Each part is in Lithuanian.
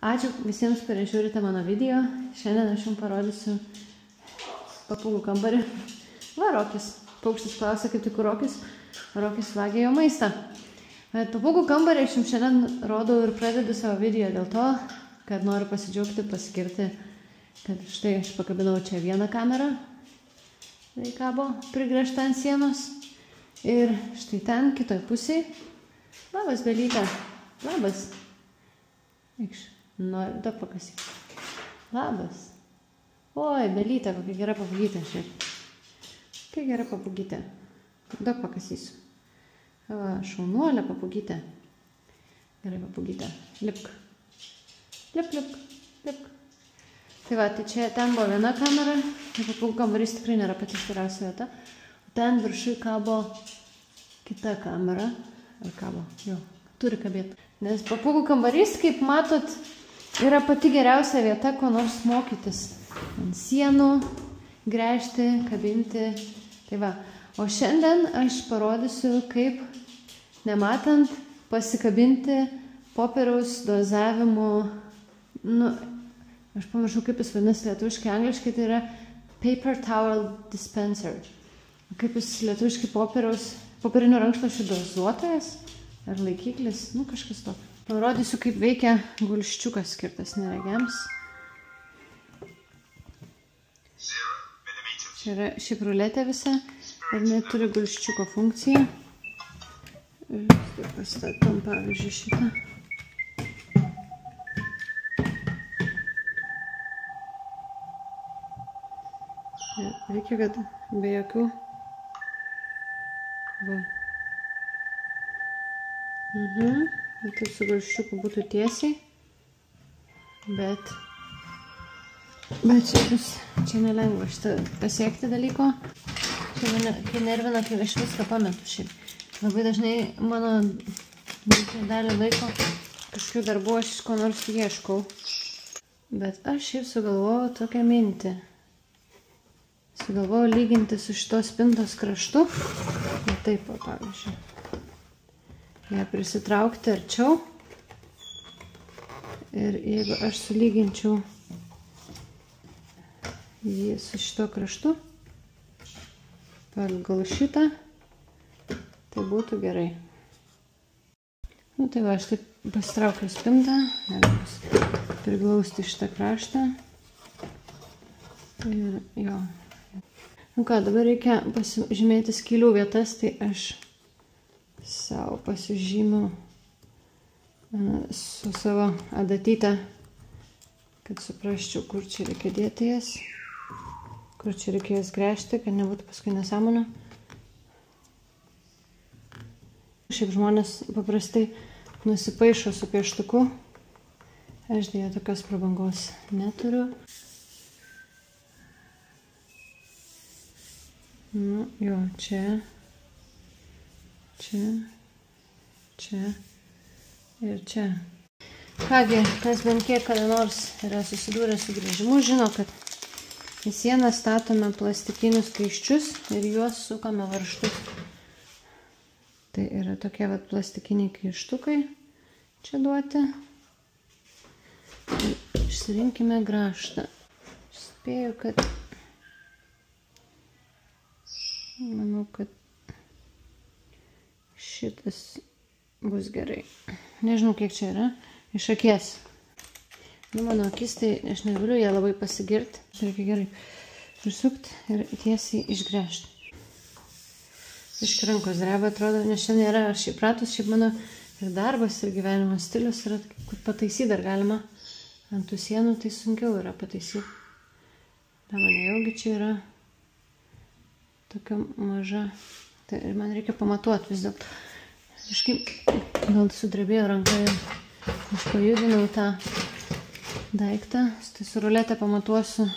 Ačiū visiems, kurie žiūrite mano video. Šiandien aš jums parodysiu papūgų kambarį. Va, Rokis. Paukštis klausia, kaip tik Rokis. Rokis vagė jo maistą. Papūgų kambarį aš jums šiandien rodau ir pradedu savo video dėl to, kad noriu pasidžiaugti, pasigirti, kad štai aš pakabinau čia vieną kamerą. Tai kabo prigręžta ant sienos. Ir štai ten, kitoj pusėje. Labas, Belytė. Labas. Eikš. Noriu, daug pakasyk. Labas. Oi, Belytė, kokia gera papūgytė šiaip. Kokia gera papūgytė. Daug pakasysiu. Va, šaunuolė papūgytė. Gerai papūgytė. Lipk. Lipk. Tai va, tai čia ten buvo viena kamera. Papūgų kambarys tikrai nėra pati geriausia vieta. Ten viršui kabo kita kamera. Ar kabo? Jo, turi kabėti. Nes papūgų kambarys, kaip matot, yra pati geriausia vieta, ko nors mokytis. Ant sienų, gręžti, kabinti. Tai va. O šiandien aš parodysiu, kaip, nematant, pasikabinti popieriaus dozavimo, aš pamiršau, kaip jis vadinasi lietuviškai, angliškai, tai yra paper towel dispenser. Kaip jis lietuviškai popierinio rankšluosčių dozuotojas ar laikiklis, kažkas tokio. Parodysiu, kaip veikia gulščiukas skirtas neregiams. Čia yra šiaip ruletė visa ir jinai turi gulščiuko funkciją. Ir taip pastatom, pavyzdžiui, šitą. Reikia, kad be jokių... Va. Taip su gulščiuku būtų tiesiai. Bet čia nelengva šitą pasiekti dalyko. Čia mane nervina, kai aš viską pametu šiaip. Labai dažnai mano dalį laiko kažkokių darbų aš ko nors ieškau. Bet aš šiaip sugalvojau tokią mintį. Sugalvojau lyginti su šitos spintos kraštu. Ir taip, pavyzdžiui. Ją prisitraukti arčiau. Ir jeigu aš sulyginčiau jį su šito kraštu, gal šitą, tai būtų gerai. Tai va, aš taip pasitraukiu spintą, priglausti šitą kraštą. Ir jo. Dabar reikia pasižymėti skylių vietas, tai aš savo pasižymiu su savo adatyte, kad suprasčiau, kur čia reikia dėti jas, kur čia reikia jas gręžti, kad nebūtų paskui nesąmonė. Šiaip žmonės paprastai nusipaišo su pieštuku. Aš dėja tokios prabangos neturiu. Jo, čia ir čia. Kągi, kas bent kiek kada nors yra susidūrę su gręžimu, žino, kad į sieną statome plastikinius kaiščius ir juos sukame varžtus. Tai yra tokie plastikiniai kaištukai čia duoti. Išsirinkime grąžtą. Spėju, kad... Manau, kad šitas bus gerai. Nežinau, kiek čia yra. Iš akies. Mano akis, tai aš negaliu ją labai pasigirti. Reikia gerai prisukti ir tiesiai išgręžti. Iški rankos dreba, atrodo, nes šiandien nėra aš įpratus. Šiaip mano ir darbas, ir gyvenimo stilius yra, kur pataisyti dar galima. Ant tų sienų tai sunkiau yra pataisyti. Da, mane jaugi čia yra tokia maža. Tai ir man reikia pamatuoti vis dėlto. Kažkaip gal sudrebėjo ranka ir aš pajudinau tą daiktą. Tai su ruletė pamatuosiu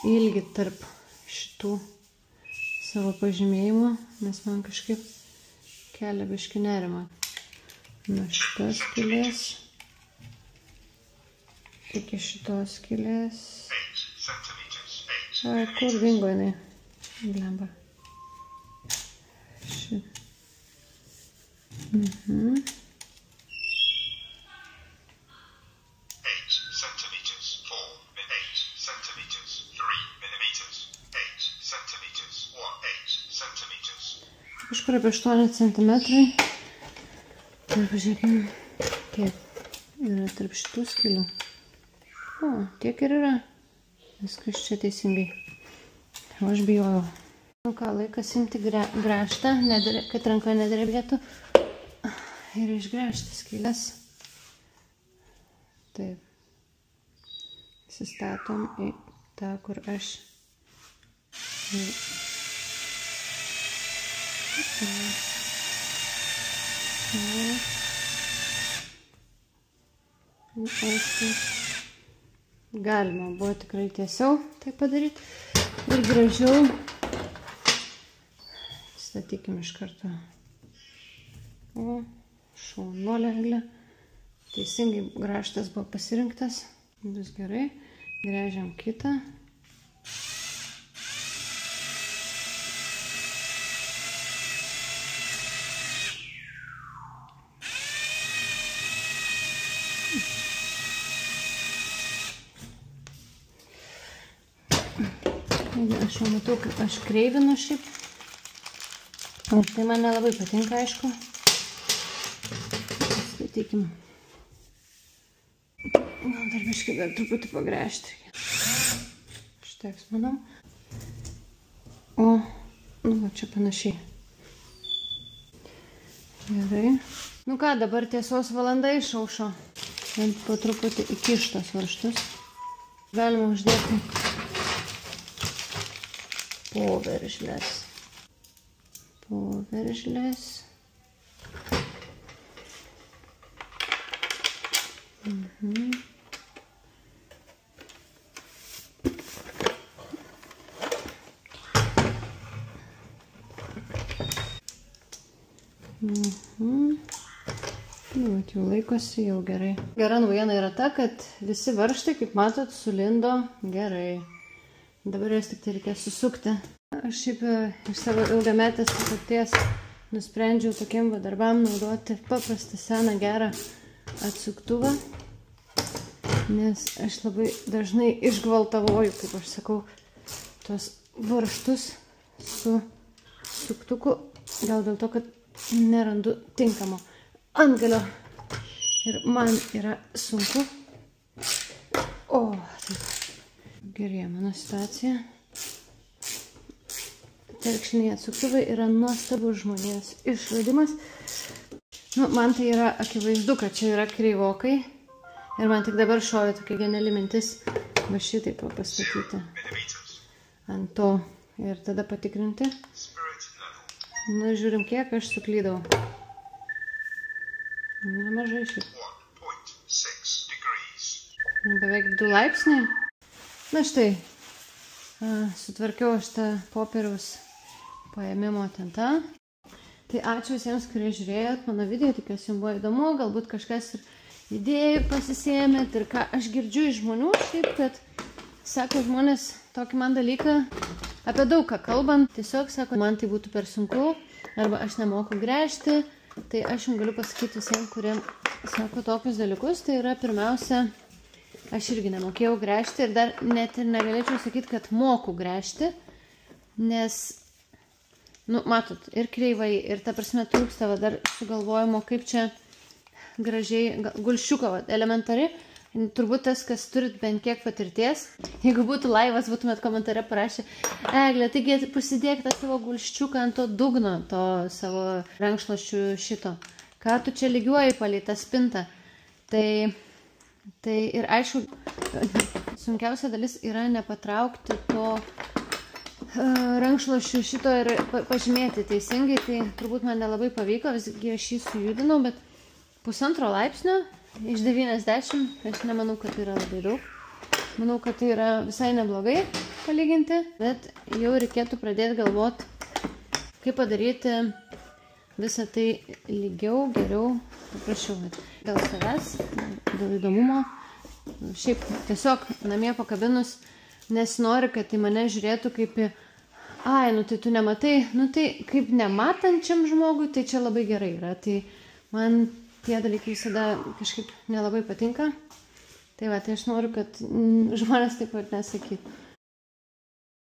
ilgį tarp šitų savo pažymėjimų, nes man kažkaip kelia biškį nerimą. Nuo šitos skylės iki šitos skylės. Kur dingo jinai? Blemba. Šit. kažkur apie 8 centimetrai. Ir pažiūrėkime, kiek yra tarp šitų skylių. O, tiek ir yra. Viskas čia teisingai. O aš bijojau. Nu ką, laikas imti grąžtą, kad ranka nedrebėtų. Ir išgręžti skylės. Taip. Įsistatom į tą, kur aš. Galima buvo tikrai tiesiau tai padaryti ir gražiau. Statykim iš karto. O, šaunuolė eglė. Teisingai grąžtas buvo pasirinktas. Bus gerai. Gręžiam kitą. Aš jau matau, kad aš kreivinu šiaip. Tai man nelabai patinka, aišku. Statykim. Dar biškai dar truputį pagręžti. Užteks, manau. O, nu, čia panašiai. Gerai. Nu ką, dabar tiesos valanda išaušo. Po truputį įkištos varžtus. Galima uždėti poveržles. Poveržles. Nu, jau laikosi, jau gerai. Gera naujiena yra ta, kad visi varžtai, kaip matot, sulindo gerai. Dabar jas tik tai reikės susukti. Aš šiaip iš savo ilgametės patirties nusprendžiau tokiem darbam naudoti paprastą seną gerą atsuktuvą, nes aš labai dažnai išgvaltavoju, kaip aš sakau, tuos varžtus su suktuku, gal dėl to, kad nerandu tinkamo antgalio ir man yra sunku. O, taip. Gerėja mano situacija. Telkšniai atsuktuvai yra nuostabus žmonės išradimas. Nu, man tai yra akivaizdu, kad čia yra kreivokai. Ir man tik dabar šovė tokia geniali mintis va šitaip pastatyti ant to ir tada patikrinti. Nu, žiūrim, kiek aš suklydau. Nemažai šiaip. Beveik 2 laipsniai. Na štai, sutvarkiau aš tą popieriaus paėmimo tentą. Tai ačiū visiems, kurie žiūrėjot mano video, tikiuosi jums buvo įdomu, galbūt kažkas ir idėjų pasisėmėt ir ką aš girdžiu iš žmonių, šiaip, kad sako žmonės tokį man dalyką, apie daug ką kalbant, tiesiog sako, man tai būtų per sunku, arba aš nemoku gręžti, tai aš jums galiu pasakyti visiems, kurie sako tokius dalykus, tai yra pirmiausia, aš irgi nemokėjau gręžti ir dar net ir negalėčiau sakyti, kad moku gręžti, nes, nu, matot, ir kreivai, ir ta prasme trūksta dar sugalvojimo, kaip čia gražiai, gulščiuko, elementari, turbūt tas, kas turit bent kiek patirties, jeigu būtų laivas, būtumėt komentare parašę, Eglė, taigi pasidėk tą savo gulščiuką ant to dugno, to savo rankšluosčių šito, ką tu čia lygiuoji palei tą spintą, tai ir aišku, sunkiausia dalis yra nepatraukti to rankšluosčių šito ir pažymėti teisingai, tai turbūt man nelabai pavyko, visgi aš jį sujudinau, bet 1,5 laipsnio iš 90, aš nemanau, kad tai yra labai daug. Manau, kad tai yra visai neblogai palyginti, bet jau reikėtų pradėti galvoti, kaip padaryti visą tai lygiau, geriau, paprasčiau. Dėl savęs, dėl įdomumo, šiaip tiesiog namie pakabinus, nesinori, kad į mane žiūrėtų kaip į, ai, nu tai tu nematai, nu tai kaip nematančiam žmogui, tai čia labai gerai yra. Tai man tie dalykai visada kažkaip nelabai patinka. Tai va, tai aš noriu, kad žmonės taip pat nesakytų.